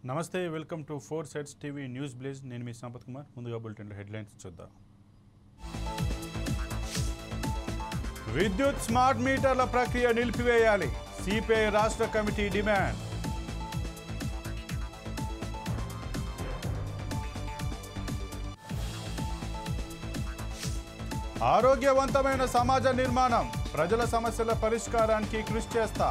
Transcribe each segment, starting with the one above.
నమస్తే welcome to 4 Sides TV news blaze నేను మీ సంపత్ కుమార్ ముందుగా బులెటిన్ హెడ్లైన్స్ చూద్దాం విద్యుత్ స్మార్ట్ మీటర్ల ప్రక్రియ నిలిపివేయాలి సిపిఐ రాష్ట్ర కమిటీ డిమాండ్ ఆరోగ్యవంతమైన సమాజ నిర్మాణం ప్రజల సమస్యల పరిష్కారానికి కృషి చేస్తా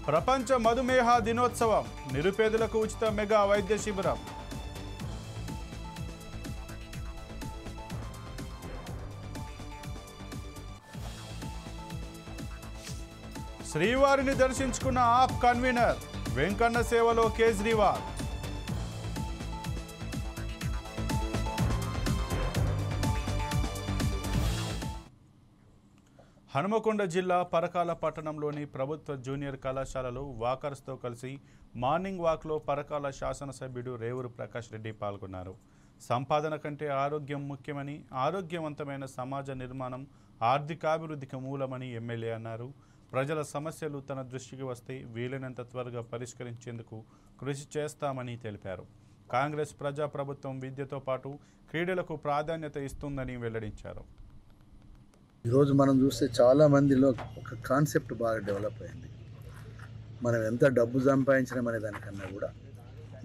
ప్రపంచ మధుమేహ దినోత్సవం నిరుపేదలకు ఉచిత మెగా వైద్య శిబిరం శ్రీవారిని దర్శించుకున్న ఆప్ కన్వీనర్ వెంకన్న సేవలో కేజ్రీవాల్ హనుమకొండ జిల్లా పరకాల పట్టణంలోని ప్రభుత్వ జూనియర్ కళాశాలలో వాకర్స్తో కలిసి మార్నింగ్ వాక్లో పరకాల శాసనసభ్యుడు రేవూరు ప్రకాష్ రెడ్డి పాల్గొన్నారు. సంపాదన కంటే ఆరోగ్యం ముఖ్యమని, ఆరోగ్యవంతమైన సమాజ నిర్మాణం ఆర్థికాభివృద్ధికి మూలమని ఎమ్మెల్యే అన్నారు. ప్రజల సమస్యలు తన దృష్టికి వస్తే వీలైనంత త్వరగా పరిష్కరించేందుకు కృషి చేస్తామని తెలిపారు. కాంగ్రెస్ ప్రజాప్రభుత్వం విద్యతో పాటు క్రీడలకు ప్రాధాన్యత ఇస్తుందని వెల్లడించారు. ఈరోజు మనం చూస్తే చాలామందిలో ఒక కాన్సెప్ట్ బాగా డెవలప్ అయింది. మనం ఎంత డబ్బు సంపాదించడం అనే దానికన్నా కూడా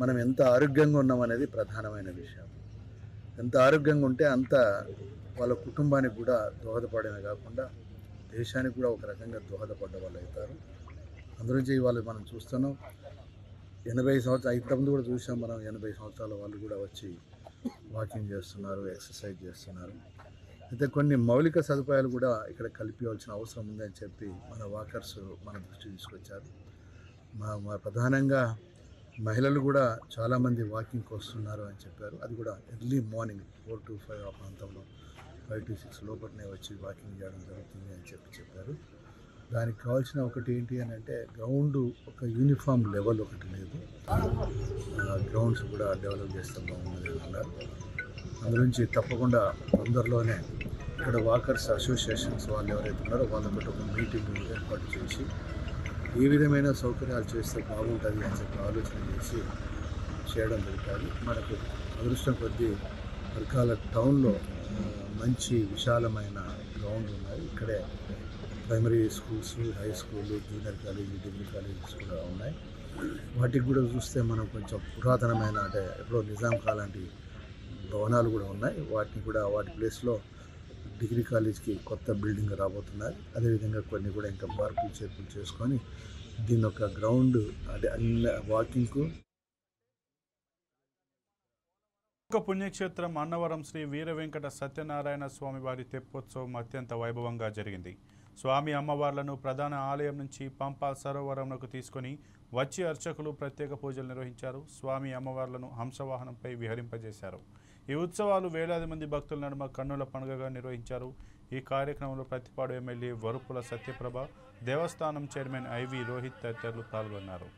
మనం ఎంత ఆరోగ్యంగా ఉన్నామనేది ప్రధానమైన విషయం. ఎంత ఆరోగ్యంగా ఉంటే అంత వాళ్ళ కుటుంబానికి కూడా దోహదపడమే కాకుండా దేశానికి కూడా ఒక రకంగా దోహదపడ్డ వాళ్ళు అవుతారు. అందులోంచి ఇవాళ మనం చూస్తున్నాం 80 సంవత్సరాలు ఇంతకుముందు కూడా చూసాం. మనం 80 సంవత్సరాల వాళ్ళు కూడా వచ్చి వాకింగ్ చేస్తున్నారు, ఎక్సర్సైజ్ చేస్తున్నారు. అయితే కొన్ని మౌలిక సదుపాయాలు కూడా ఇక్కడ కల్పించాల్సిన అవసరం ఉందని చెప్పి మన వాకర్స్ మన దృష్టి తీసుకొచ్చారు. మా ప్రధానంగా మహిళలు కూడా చాలామంది వాకింగ్కి వస్తున్నారు అని చెప్పారు. అది కూడా ఎర్లీ మార్నింగ్ 4 to 5 ఆ ప్రాంతంలో 5 to 6 లోపలనే వచ్చి వాకింగ్ చేయడం జరుగుతుంది అని చెప్పారు. దానికి కావాల్సిన ఒకటి ఏంటి అని అంటే గ్రౌండ్ ఒక యూనిఫామ్ లెవెల్ ఒకటి లేదు. గ్రౌండ్స్ కూడా డెవలప్ చేస్తే బాగున్నది అని అన్నారు. అందులోంచి తప్పకుండా తొందరలోనే ఇక్కడ వాకర్స్ అసోసియేషన్స్ వాళ్ళు ఎవరైతే ఉన్నారో వాళ్ళతో ఒక మీటింగ్ ఏర్పాటు చేసి ఏ విధమైన సౌకర్యాలు చేస్తే బాగుంటుంది అని చెప్పి ఆలోచన చేసి చేయడం జరుగుతుంది. మనకు అదృష్టం కొద్దీ పరకాల టౌన్లో మంచి విశాలమైన గ్రౌండ్ ఉన్నాయి. ఇక్కడే ప్రైమరీ స్కూల్స్, హై స్కూళ్ళు, జూనియర్ కాలేజీ, డిగ్రీ కాలేజెస్ కూడా ఉన్నాయి. వాటికి కూడా చూస్తే మనం కొంచెం పురాతనమైన అంటే ఎప్పుడో నిజాం కాలాంటి భవనాలు కూడా ఉన్నాయి. వాటి ప్లేస్లో డిగ్రీ కాలేజ్కి కొత్త బిల్డింగ్ రాబోతున్నారు. అదేవిధంగా కొన్ని కూడా ఇంకా మార్పులు చేర్పులు చేసుకొని దీని ఒక గ్రౌండ్ అంటే అన్ని వాకింగ్కు. పుణ్యక్షేత్రం అన్నవరం శ్రీ వీర వెంకట సత్యనారాయణ స్వామి వారి తెప్పోత్సవం అత్యంత వైభవంగా జరిగింది. స్వామి అమ్మవార్లను ప్రధాన ఆలయం నుంచి పంపా సరోవరంకు తీసుకొని వచ్చి అర్చకులు ప్రత్యేక పూజలు నిర్వహించారు. స్వామి అమ్మవార్లను హంసవాహనంపై విహరింపజేశారు. ఈ ఉత్సవాలు వేలాది మంది భక్తుల నడుమ కన్నుల పండుగగా నిర్వహించారు. ఈ కార్యక్రమంలో ప్రతిపాడు ఎమ్మెల్యే వరుపుల సత్యప్రభ, దేవస్థానం చైర్మన్ ఐవి రోహిత్ తదితరులు పాల్గొన్నారు.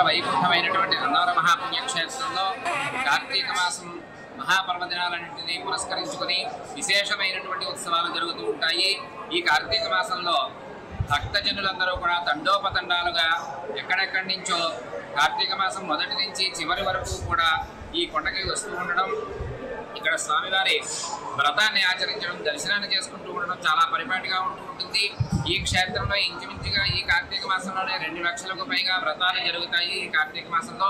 వైకుంఠమైనటువంటి అన్నవర మహాపుణ్యక్షేత్రంలో కార్తీక మాసం మహాపర్వదినాలన్నింటినీ పురస్కరించుకొని విశేషమైనటువంటి ఉత్సవాలు జరుగుతూ ఉంటాయి. ఈ కార్తీక మాసంలో భక్తజనులందరూ కూడా తండోపతండాలుగా ఎక్కడెక్కడి నుంచో కార్తీక మాసం మొదటి నుంచి చివరి వరకు కూడా ఈ కొండకి వస్తూ ఉండడం, ఇక్కడ స్వామివారి వ్రతాన్ని ఆచరించడం, దర్శనాన్ని చేసుకుంటూ ఉండడం చాలా పరిపాటిగా ఉంటూ ఉంటుంది. ఈ క్షేత్రంలో ఇంచుమించుగా ఈ కార్తీక మాసంలోనే 2 లక్షలకు పైగా వ్రతాలు జరుగుతాయి ఈ కార్తీక మాసంలో.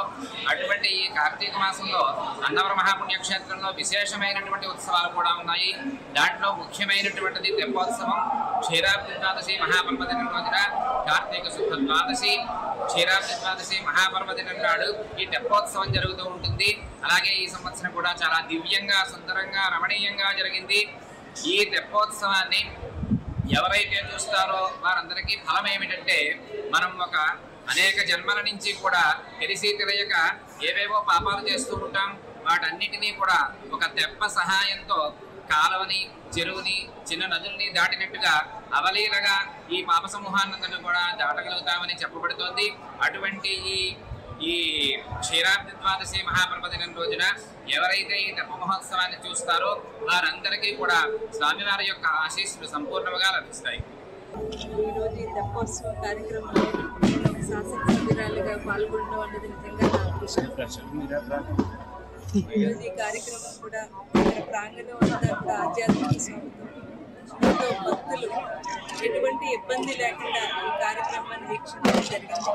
అటువంటి ఈ కార్తీక మాసంలో అన్నవర మహాపుణ్యక్షేత్రంలో విశేషమైనటువంటి ఉత్సవాలు కూడా ఉన్నాయి. దాంట్లో ముఖ్యమైనటువంటిది తెప్పోత్సవం. క్షీరాబ్ది ద్వాదశి మహాపర్వదినం రోజున కార్తీక శుద్ధ ద్వాదశి, క్షీరాబ్ది ద్వాదశి మహాపర్వదినం నాడు ఈ తెప్పోత్సవం జరుగుతూ ఉంటుంది. అలాగే ఈ సంవత్సరం కూడా చాలా దివ్యంగా, సుందరంగా, రమణీయంగా జరిగింది. ఈ తెప్పోత్సవాన్ని ఎవరైతే చూస్తారో వారందరికీ ఫలం ఏమిటంటే మనం ఒక అనేక జన్మల నుంచి కూడా తెలిసి తెలియక ఏవేవో పాపాలు చేస్తూ ఉంటాం. వాటన్నిటినీ కూడా ఒక తెప్ప సహాయంతో కాలవని, చెరువుని, చిన్న నదుల్ని దాటినట్టుగా అవలీలగా ఈ పాప సమూహాన్ని కూడా దాటగలుగుతామని చెప్పబడుతోంది. అటువంటి ఈ క్షీరాబ్ది ద్వాదశి మహాపర్వదినం రోజున ఎవరైతే ఈ తెప్ప మహోత్సవాన్ని చూస్తారో వారందరికీ కూడా స్వామివారి యొక్క ఆశీస్సులు సంపూర్ణంగా లభిస్తాయి. ఈరోజు ఈ తెప్పోత్సవం కార్యక్రమంలో శాసనసభ్యురాలుగా పాల్గొనడం అన్నది నిజంగా నా అదృష్టం. ఈరోజు ఈ కార్యక్రమం కూడా ఇక్కడ ప్రాంగణం అంతా ఆధ్యాత్మిక స్వాగతం, భక్తులు ఎటువంటి ఇబ్బంది లేకుండా ఈ కార్యక్రమాన్ని వీక్షించడం జరిగింది.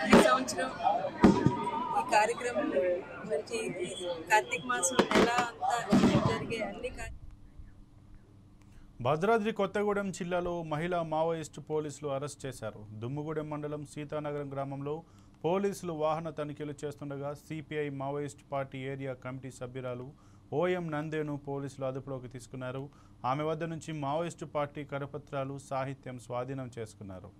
ఈ సంవత్సరం ఈ కార్యక్రమం మనకి కార్తీక మాసం నెల అంతా జరిగే అన్ని భద్రాద్రి కొత్తగూడెం జిల్లాలో మహిళా మావోయిస్టు పోలీసులు అరెస్ట్ చేశారు. దుమ్ముగూడెం మండలం సీతానగరం గ్రామంలో పోలీసులు వాహన తనిఖీలు చేస్తుండగా CPI Maoist party area committee సభ్యురాలు ఓఎం నందేను పోలీసులు అదుపులోకి తీసుకున్నారు. ఆమె వద్ద నుంచి మావోయిస్టు పార్టీ కరపత్రాలు, సాహిత్యం స్వాధీనం చేసుకున్నారు.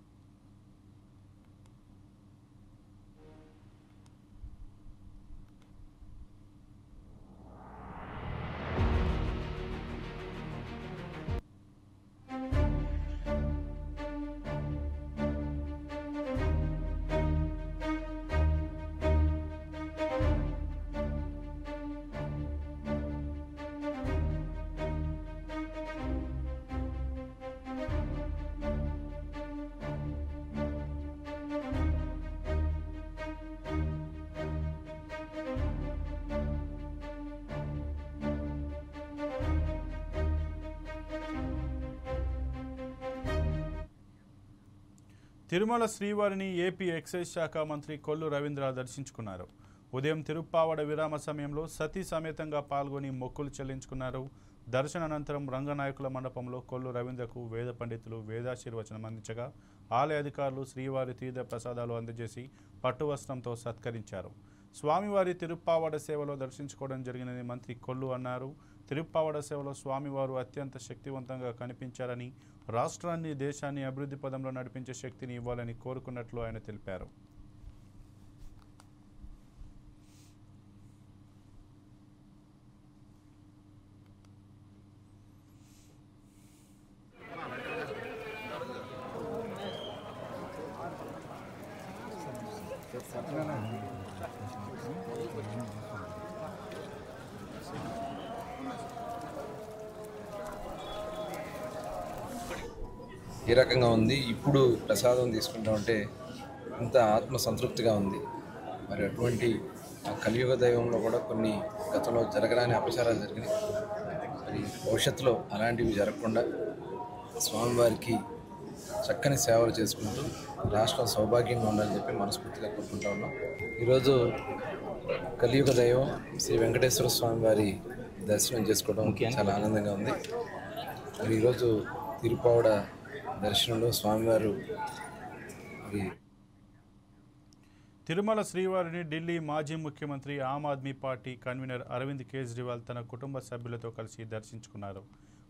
తిరుమల శ్రీవారిని ఏపీ ఎక్సైజ్ శాఖ మంత్రి కొల్లు రవీంద్ర దర్శించుకున్నారు. ఉదయం తిరుప్పావడ విరామ సమయంలో సతీ సమేతంగా పాల్గొని మొక్కులు చెల్లించుకున్నారు. దర్శనానంతరం రంగనాయకుల మండపంలో కొల్లు రవీంద్రకు వేద పండితులు వేదాశీర్వచనం అందించగా ఆలయ అధికారులు శ్రీవారి తీర్థ ప్రసాదాలు అందజేసి పట్టువస్త్రంతో సత్కరించారు. స్వామివారి తిరుప్పావడ సేవలో దర్శించుకోవడం జరిగినని మంత్రి కొల్లు అన్నారు. తిరుప్పావడ సేవలో స్వామివారు అత్యంత శక్తివంతంగా కనిపించారని, రాష్ట్రాన్ని, దేశాన్ని అభివృద్ధి పదంలో నడిపించే శక్తిని ఇవ్వాలని కోరుకున్నట్లు ఆయన తెలిపారు. ఏ రకంగా ఉంది, ఇప్పుడు ప్రసాదం తీసుకుంటా ఉంటే ఇంత ఆత్మ సంతృప్తిగా ఉంది. మరి అటువంటి కలియుగ దైవంలో కూడా కొన్ని గతంలో జరగరాని అపచారాలు జరిగినాయి. మరి భవిష్యత్తులో అలాంటివి జరగకుండా స్వామివారికి చక్కని సేవలు చేసుకుంటూ రాష్ట్రం సౌభాగ్యంగా ఉండాలని చెప్పి మనస్ఫూర్తిగా కోరుకుంటా ఉన్నాం. ఈరోజు కలియుగ దైవం శ్రీ వెంకటేశ్వర స్వామి వారి దర్శనం చేసుకోవడం చాలా ఆనందంగా ఉంది. మరి ఈరోజు తిరుప్పావడ దర్శనంలో స్వామివారు తిరుమల శ్రీవారిని ఢిల్లీ మాజీ ముఖ్యమంత్రి, ఆమ్ ఆద్మీ పార్టీ కన్వీనర్ అరవింద్ కేజ్రీవాల్ తన కుటుంబ సభ్యులతో కలిసి దర్శించుకున్నారు.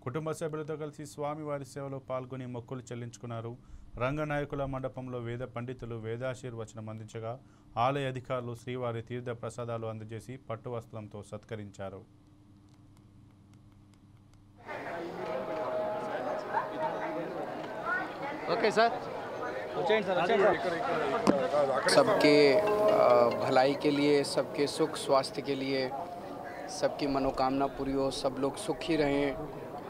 కుటుంబ సభ్యులతో కలిసి స్వామివారి సేవలో పాల్గొని మొక్కులు చెల్లించుకున్నారు. రంగనాయకుల మండపంలో వేద పండితులు వేదాశీర్వచనం అందించగా ఆలయ అధికారులు శ్రీవారి తీర్థ ప్రసాదాలు అందజేసి పట్టు వస్త్రంతో సత్కరించారు. ओके सर, सबके भलाई के लिए, सबके सुख स्वास्थ्य के लिए, सबकी मनोकामना पूरी हो, सब लोग सुखी रहें,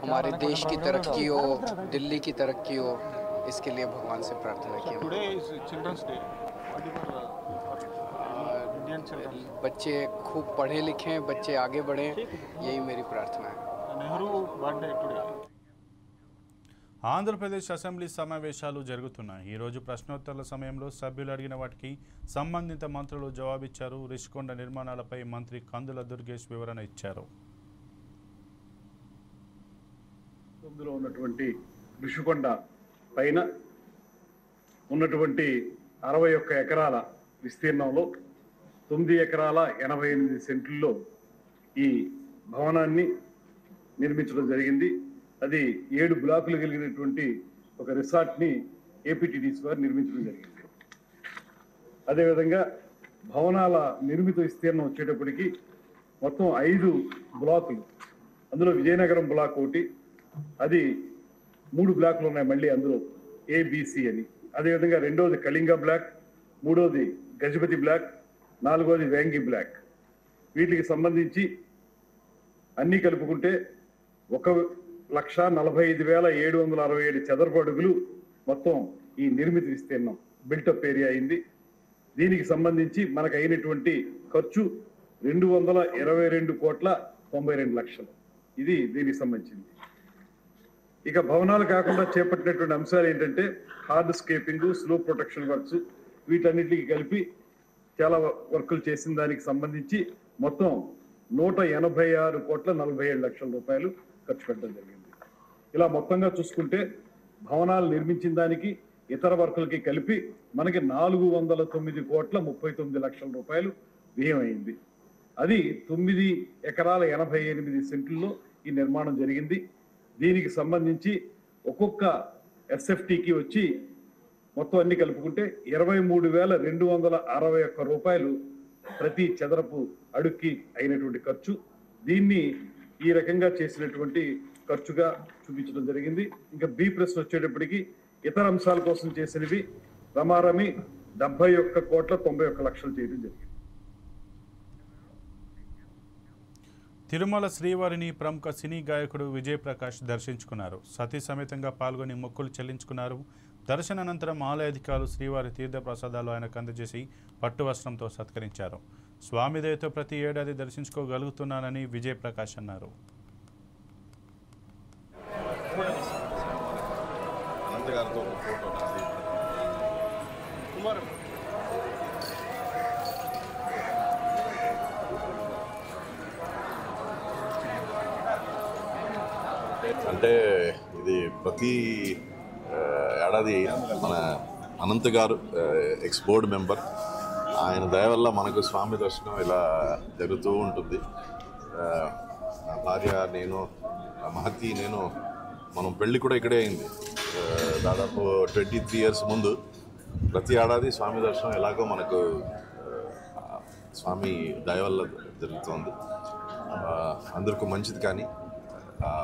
हमारे देश की तरक्की हो, दिल्ली की तरक्की हो, इसके लिए भगवान से प्रार्थना की। Today is Children's Day. बच्चे खूब पढ़े लिखें, बच्चे आगे बढ़ें, यही मेरी प्रार्थना है। Nehru birthday today. Andhra Pradesh assembly సమావేశాలు జరుగుతున్నాయి. ఈరోజు ప్రశ్నోత్తరాల సమయంలో సభ్యులు అడిగిన వాటికి సంబంధిత మంత్రులు జవాబిచ్చారు. రిషికొండ నిర్మాణాలపై మంత్రి కందుల దుర్గేష్ వివరణ ఇచ్చారు. ఉన్నటువంటి రిషికొండ పైన ఉన్నటువంటి 61 ఎకరాల విస్తీర్ణంలో 9 ఎకరాల 88 సెంట్లలో ఈ భవనాన్ని నిర్మించడం జరిగింది. అది 7 బ్లాకులు కలిగినటువంటి ఒక రిసార్ట్ని ఏపీటీడీసీ వారు నిర్మించడం జరిగింది. అదేవిధంగా భవనాల నిర్మిత విస్తీర్ణం వచ్చేటప్పటికి మొత్తం 5 బ్లాకులు, అందులో విజయనగరం బ్లాక్ ఒకటి, అది 3 బ్లాకులు ఉన్నాయి మళ్ళీ అందులో ఏబిసి అని. అదేవిధంగా రెండోది కళింగ బ్లాక్, మూడోది గజపతి బ్లాక్, నాలుగోది వేంగి బ్లాక్. వీటికి సంబంధించి అన్నీ కలుపుకుంటే 1,45,767 చదరపు అడుగులు మొత్తం ఈ నిర్మిత విస్తీర్ణం బిల్టప్ ఏరియా అయింది. దీనికి సంబంధించి మనకు అయినటువంటి ఖర్చు 222,92,92,00,000. ఇది దీనికి సంబంధించింది. ఇక భవనాలు కాకుండా చేపట్టినటువంటి అంశాలు ఏంటంటే hard scaping, slope protection works, వీటన్నిటికి కలిపి చాలా వర్కులు చేసిన దానికి సంబంధించి మొత్తం 186,47,00,000 రూపాయలు ఖర్చు పెట్టడం జరిగింది. ఇలా మొత్తంగా చూసుకుంటే భవనాలు నిర్మించిన దానికి ఇతర వర్కులకి కలిపి మనకి 409,39,00,000 రూపాయలు వ్యయం అయింది. అది 9 ఎకరాల 88 సెంట్లలో ఈ నిర్మాణం జరిగింది. దీనికి సంబంధించి ఒక్కొక్క ఎస్ఎఫ్టీకి వచ్చి మొత్తం అన్ని కలుపుకుంటే 23,261 రూపాయలు ప్రతి చదరపు అడుక్కి అయినటువంటి ఖర్చు. దీన్ని ఈ రకంగా చేసినటువంటి ఖర్చుగా చూపించడం జరిగింది. ఇంకా బి ప్రశ్న వచ్చేటప్పటికి ఇతర అంశాల కోసం చేసినవి రమారమి 71,91,00,000 చేయడం జరిగింది. తిరుమల శ్రీవారిని ప్రముఖ సినీ గాయకుడు విజయ్ ప్రకాష్ దర్శించుకున్నారు. సతీ సమేతంగా పాల్గొని మొక్కులు చెల్లించుకున్నారు. దర్శనానంతరం ఆలయ అధికారులు శ్రీవారి తీర్థ ప్రసాదాలు ఆయనకు అందజేసి పట్టు వస్త్రంతో సత్కరించారు. స్వామి దయతో ప్రతి ఏడాది దర్శించుకోగలుగుతున్నానని విజయ్ ప్రకాష్ అన్నారు. అంటే ఇది ప్రతి ఏడాది మన అనంత్ గారు ఎక్స్ బోర్డ్ మెంబర్, ఆయన దయ వల్ల మనకు స్వామి దర్శనం ఇలా జరుగుతూ ఉంటుంది. నా భార్య, నేను, మహతి, నేను మనం పెళ్ళి కూడా ఇక్కడే అయింది దాదాపు 23 ఇయర్స్ ముందు. ప్రతి ఏడాది స్వామి దర్శనం ఎలాగో మనకు స్వామి దయ వల్ల జరుగుతుంది. అందరికీ మంచిది. కానీ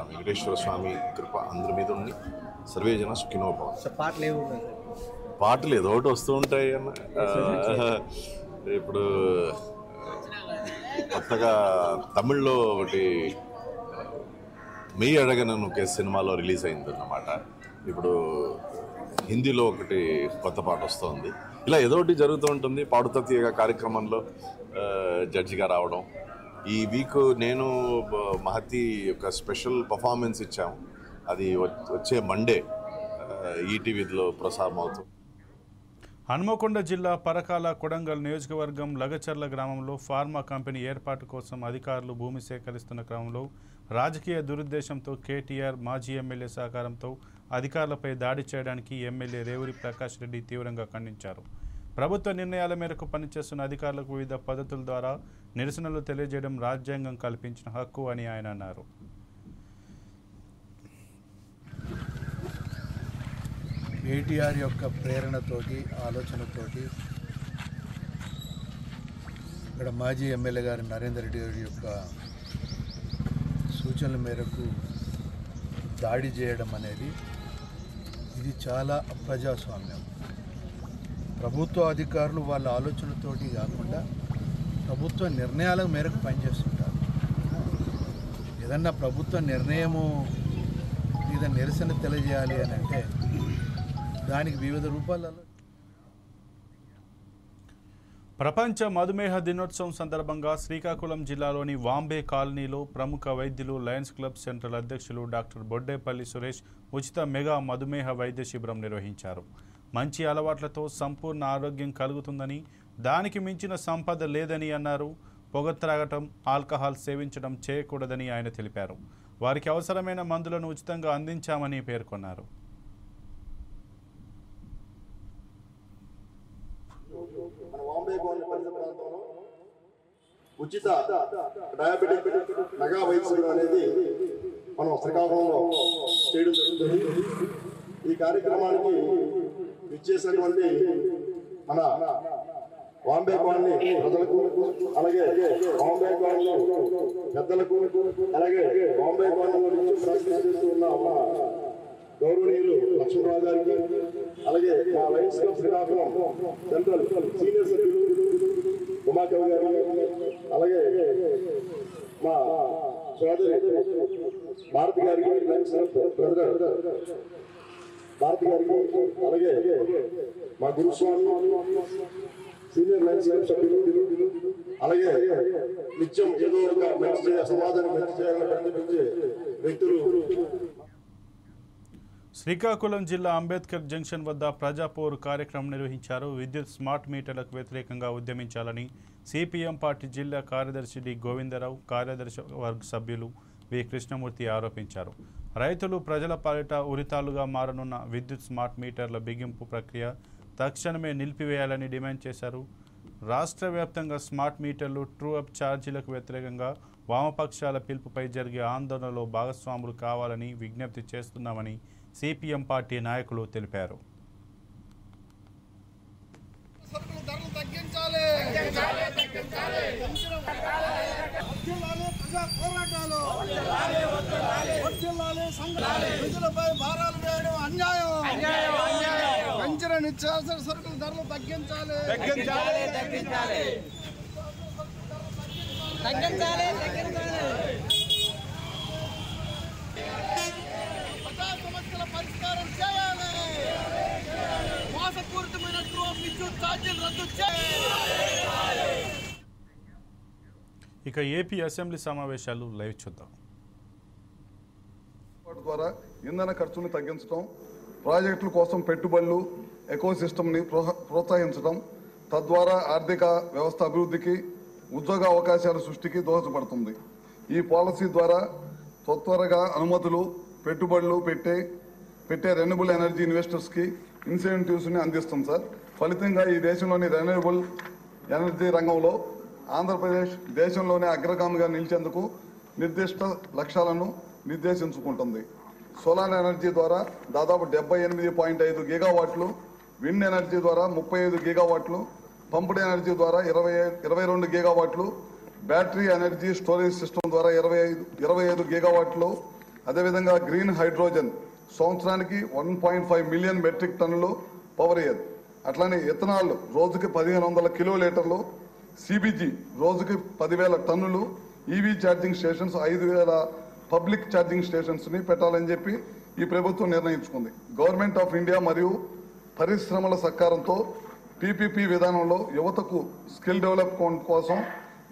వెంకటేశ్వర స్వామి కృప అందరి మీద ఉండి సర్వేజన సుఖినో భవ. పాటలు ఏదో ఒకటి వస్తూ ఉంటాయి అన్న. ఇప్పుడు కొత్తగా తమిళ్లో ఒకటి మెయ్యి అడగనను ఒక సినిమాలో రిలీజ్ అయింది అన్నమాట. ఇప్పుడు హిందీలో ఒకటి కొత్త పాట వస్తుంది. ఇలా ఏదో ఒకటి జరుగుతూ ఉంటుంది. పాడుతా తీయగా కార్యక్రమంలో జడ్జిగా రావడం. ఈ వీక్ నేను మహతి ఒక స్పెషల్ పర్ఫార్మెన్స్ ఇచ్చాము. అది వచ్చే మండే ఈటీవీలో ప్రసారం అవుతుంది. హన్మకొండ జిల్లా పరకాల కొడంగల్ నియోజకవర్గం లగచర్ల గ్రామంలో ఫార్మా కంపెనీ ఏర్పాటు కోసం అధికారులు భూమి సేకరిస్తున్న క్రమంలో రాజకీయ దురుద్దేశంతో కేటీఆర్ మాజీ ఎమ్మెల్యే సహకారంతో అధికారులపై దాడి చేయడానికి ఎమ్మెల్యే రేవూరి ప్రకాష్ రెడ్డి తీవ్రంగా ఖండించారు. ప్రభుత్వ నిర్ణయాల మేరకు పనిచేస్తున్న అధికారులకు వివిధ పద్ధతుల ద్వారా నిరసనలు తెలియజేయడం రాజ్యాంగం కల్పించిన హక్కు అని ఆయన అన్నారు. కేటీఆర్ యొక్క ప్రేరణతోటి, ఆలోచనతోటి ఇక్కడ మాజీ ఎమ్మెల్యే గారు నరేందర్ రెడ్డి గారి యొక్క సూచనల మేరకు దాడి చేయడం అనేది ఇది చాలా అప్రజాస్వామ్యం. ప్రభుత్వ అధికారులు వాళ్ళ ఆలోచనతోటి కాకుండా ప్రభుత్వ నిర్ణయాల మేరకు పనిచేస్తుంటారు. ఏదన్నా ప్రభుత్వ నిర్ణయము మీద నిరసన తెలియజేయాలి అని అంటే దానికి వివిధ రూపాలలో. ప్రపంచ మధుమేహ దినోత్సవం సందర్భంగా శ్రీకాకుళం జిల్లాలోని వాంబే కాలనీలో ప్రముఖ వైద్యులు లయన్స్ క్లబ్ సెంట్రల్ అధ్యక్షులు డాక్టర్ బొడ్డేపల్లి సురేష్ ఉచిత మెగా మధుమేహ వైద్య శిబిరం నిర్వహించారు. మంచి అలవాట్లతో సంపూర్ణ ఆరోగ్యం కలుగుతుందని, దానికి మించిన సంపద లేదని అన్నారు. పొగ త్రాగటం, ఆల్కహాల్ సేవించడం చేయకూడదని ఆయన తెలిపారు. వారికి అవసరమైన మందులను ఉచితంగా అందించామని పేర్కొన్నారు. ఉచిత డయాబెటిక్ మెగా వైద్య శిబిరం అనేది మనం శ్రీకాకుళంలో చేయడం జరుగుతుంది. ఈ కార్యక్రమానికి ఇచ్చేసినటువంటి మన బాంబే కాలనీ ప్రజలకు, అలాగే బాంబే కాలనీ పెద్దలకు, అలాగే బాంబే కాలనీలో నుంచి ప్రాక్టీస్ చేస్తూ ఉన్న మా గౌరవనీయులు లక్ష్మణరావు గారికి, అలాగే మా Lions club Srikakulam central senior సభ్యులు ఉమాకవి గారికి, అలాగే మా సోదరి భారతి గారికి, లయన్స్ క్లబ్ ప్రెసిడెంట్ భారతి గారికి, అలాగే మా గురుస్వామి సీనియర్ లయన్స్ క్లబ్ సభ్యులు, అలాగే నిత్యం ఏదో ఒక మంచి సమాజానికి మంచి చేయాలని ప్రయత్నించే వ్యక్తులు. శ్రీకాకుళం జిల్లా అంబేద్కర్ జంక్షన్ వద్ద ప్రజాపోరు కార్యక్రమం నిర్వహించారు. విద్యుత్ స్మార్ట్ మీటర్లకు వ్యతిరేకంగా ఉద్యమించాలని సిపిఎం పార్టీ జిల్లా కార్యదర్శి డి గోవిందరావు, కార్యదర్శి వర్గ సభ్యులు వి కృష్ణమూర్తి ఆరోపించారు. రైతులు ప్రజల పాలిట ఉరితాలుగా మారనున్న విద్యుత్ స్మార్ట్ మీటర్ల బిగింపు ప్రక్రియ తక్షణమే నిలిపివేయాలని డిమాండ్ చేశారు. రాష్ట్ర వ్యాప్తంగా స్మార్ట్ మీటర్లు, ట్రూ అప్ ఛార్జీలకు వ్యతిరేకంగా వామపక్షాల పిలుపుపై జరిగే ఆందోళనలో భాగస్వాములు కావాలని విజ్ఞప్తి చేస్తున్నామని సిపిఎం పార్టీ నాయకులు తెలిపారు. పెంచిన నిత్యావసర సరుకుల ధరలు తగ్గించాలి. సమస్యల పరిష్కారం చేయాలి. మోసపూరితమైన విద్యుత్ ఛార్జీలు రద్దు చేయాలి. ఇక ఏపీ అసెంబ్లీ సమావేశాలు లైవ్ చూద్దాం. ద్వారా ఇంధన ఖర్చును తగ్గించడం, ప్రాజెక్టుల కోసం పెట్టుబడులు, ఎకో సిస్టమ్ని ప్రోత్సహించడం, తద్వారా ఆర్థిక వ్యవస్థ అభివృద్ధికి, ఉద్యోగ అవకాశాల సృష్టికి దోహదపడుతుంది. ఈ పాలసీ ద్వారా త్వరగా అనుమతులు, పెట్టుబడులు పెట్టే రెన్యూబుల్ ఎనర్జీ ఇన్వెస్టర్స్కి ఇన్సెంటివ్స్ని అందిస్తుంది సార్. ఫలితంగా ఈ దేశంలోని రెన్యూబుల్ ఎనర్జీ రంగంలో ఆంధ్రప్రదేశ్ దేశంలోనే అగ్రగామిగా నిలిచేందుకు నిర్దిష్ట లక్ష్యాలను నిర్దేశించుకుంటుంది. సోలార్ ఎనర్జీ ద్వారా దాదాపు 78.5 గీగావాట్లు, విండ్ ఎనర్జీ ద్వారా 35 గీగావాట్లు, పంప్డ్ ఎనర్జీ ద్వారా 22 గీగావాట్లు, బ్యాటరీ ఎనర్జీ స్టోరేజ్ సిస్టమ్ ద్వారా 25 గీగావాట్లు, అదేవిధంగా గ్రీన్ హైడ్రోజన్ సంవత్సరానికి 1.5 మిలియన్ మెట్రిక్ టన్నులు పవర్ ఇయర్, అట్లానే ఇథనాల్ రోజుకి 1500 కిలోలీటర్లు, సిబిజీ రోజుకి 10,000 టన్నులు, EV charging stations 5,000 public charging స్టేషన్స్ని పెట్టాలని చెప్పి ఈ ప్రభుత్వం నిర్ణయించుకుంది. గవర్నమెంట్ ఆఫ్ ఇండియా మరియు పరిశ్రమల సహకారంతో పీపీపీ విధానంలో యువతకు స్కిల్ డెవలప్మెంట్ కోసం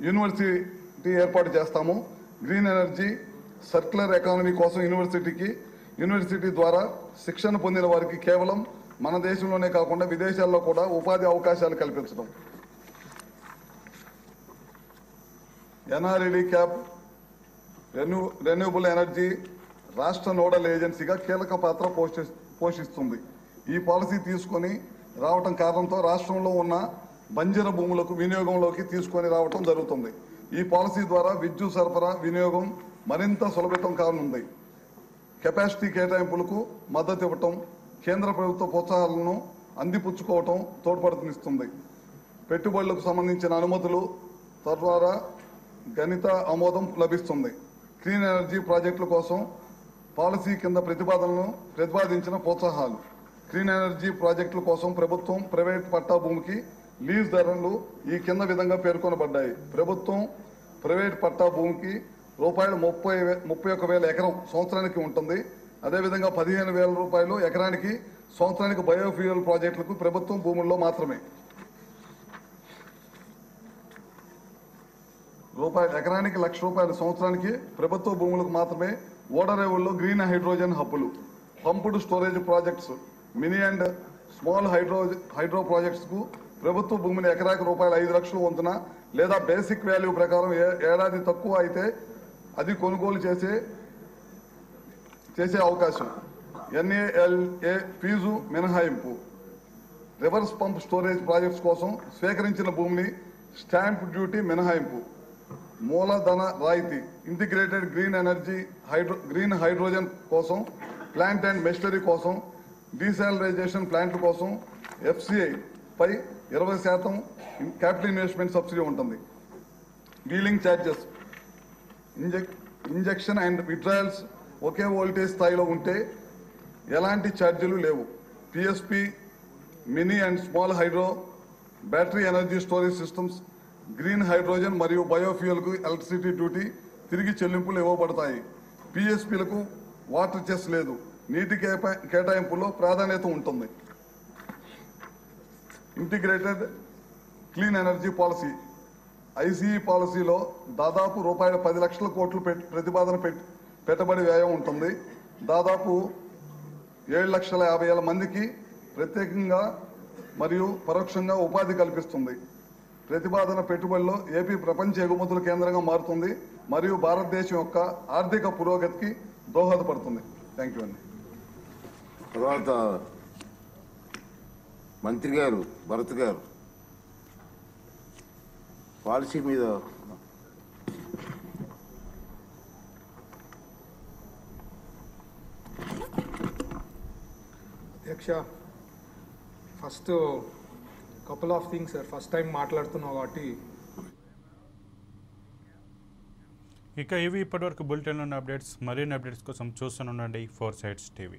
యూనివర్సిటీ ఏర్పాటు చేస్తాము. గ్రీన్ ఎనర్జీ, సర్క్యులర్ ఎకానమీ కోసం యూనివర్సిటీ ద్వారా శిక్షణ పొందిన వారికి కేవలం మన దేశంలోనే కాకుండా విదేశాల్లో కూడా ఉపాధి అవకాశాలు కల్పించడం. ఎన్ఆర్ఈడి క్యాప్ రెన్యూబుల్ ఎనర్జీ రాష్ట్ర నోడల్ ఏజెన్సీగా కీలక పాత్ర పోషిస్తుంది. ఈ పాలసీ తీసుకొని రావటం కారణంతో రాష్ట్రంలో ఉన్న బంజర భూములకు వినియోగంలోకి తీసుకొని రావటం జరుగుతుంది. ఈ పాలసీ ద్వారా విద్యుత్ సరఫరా వినియోగం మరింత సులభతం కానుంది. కెపాసిటీ కేటాయింపులకు మద్దతు ఇవ్వటం, కేంద్ర ప్రభుత్వ ప్రోత్సాహాలను అందిపుచ్చుకోవటం తోడ్పడుతుంది. పెట్టుబడులకు సంబంధించిన అనుమతులు తద్వారా గణిత ఆమోదం లభిస్తుంది. క్లీన్ ఎనర్జీ ప్రాజెక్టుల కోసం పాలసీ కింద ప్రతిపాదించిన ప్రోత్సాహాలు. క్లీన్ ఎనర్జీ ప్రాజెక్టుల కోసం ప్రభుత్వం, ప్రైవేట్ పట్టా భూమికి లీజ్ ధరలు ఈ కింద విధంగా పేర్కొనబడ్డాయి. ప్రభుత్వం ప్రైవేట్ పట్టా భూమికి ₹31,000 ఎకరం సంవత్సరానికి ఉంటుంది. అదేవిధంగా ₹15,000 ఎకరానికి సంవత్సరానికి బయోఫ్యూయల్ ప్రాజెక్టులకు ప్రభుత్వం భూముల్లో మాత్రమే. ఎకరానికి ₹1,00,000 సంవత్సరానికి ప్రభుత్వ భూములకు మాత్రమే. ఓడరేవుల్లో గ్రీన్ హైడ్రోజన్ హబ్బులు, pumped storage projects, mini and small hydro ప్రాజెక్ట్స్కు ప్రభుత్వ భూమిని ఎకరాకి ₹5 లక్షలు వంతున లేదా బేసిక్ వాల్యూ ప్రకారం ఏడాది తక్కువ అయితే అది కొనుగోలు చేసే అవకాశం. NALA ఫీజు మినహాయింపు. రివర్స్ పంప్ స్టోరేజ్ ప్రాజెక్ట్స్ కోసం స్వీకరించిన భూమిని స్టాంప్ డ్యూటీ మినహాయింపు. మూలధన రాయితీ. ఇంటిగ్రేటెడ్ గ్రీన్ హైడ్రోజన్ కోసం, ప్లాంట్ అండ్ మెషినరీ కోసం డీసాలరైజేషన్ ప్లాంట్ల కోసం FCI పై 20% క్యాపిటల్ ఇన్వెస్ట్మెంట్ సబ్సిడీ ఉంటుంది. Wheeling charges, injection and withdrawals okay voltage స్థాయిలో ఉంటే ఎలాంటి ఛార్జీలు లేవు. PSP, mini and small hydro, battery energy storage systems, green hydrogen మరియు బయోఫ్యూయల్కు ఎలక్ట్రిసిటీ డ్యూటీ తిరిగి చెల్లింపులు ఇవ్వబడతాయి. PSPలకు వాటర్ చెస్ లేదు. నీటి కేటాయింపులో ప్రాధాన్యత ఉంటుంది. Integrated clean energy policy ICE పాలసీలో దాదాపు రూపాయల 10 లక్షల కోట్లు ప్రతిపాదన పెట్టుబడి వ్యయం ఉంటుంది. దాదాపు 7,50,000 మందికి ప్రత్యేకంగా మరియు పరోక్షంగా ఉపాధి కల్పిస్తుంది. ప్రతిపాదన పెట్టుబడిలో ఏపీ ప్రపంచ ఎగుమతుల కేంద్రంగా మారుతుంది మరియు భారతదేశం యొక్క ఆర్థిక పురోగతికి దోహదపడుతుంది. థ్యాంక్ యూ అండి. తర్వాత మంత్రి గారు భరత్ గారు పాలసీ మీద అధ్యక్ష, first couple of things sir. First time మాట్లాడుతున్నావు కాబట్టి ఇక ఇవి ఇప్పటివరకు బులెటిన్లో ఉన్న అప్డేట్స్. మరిన్ని అప్డేట్స్ కోసం చూస్తూనే ఉండండి 4 Sides TV.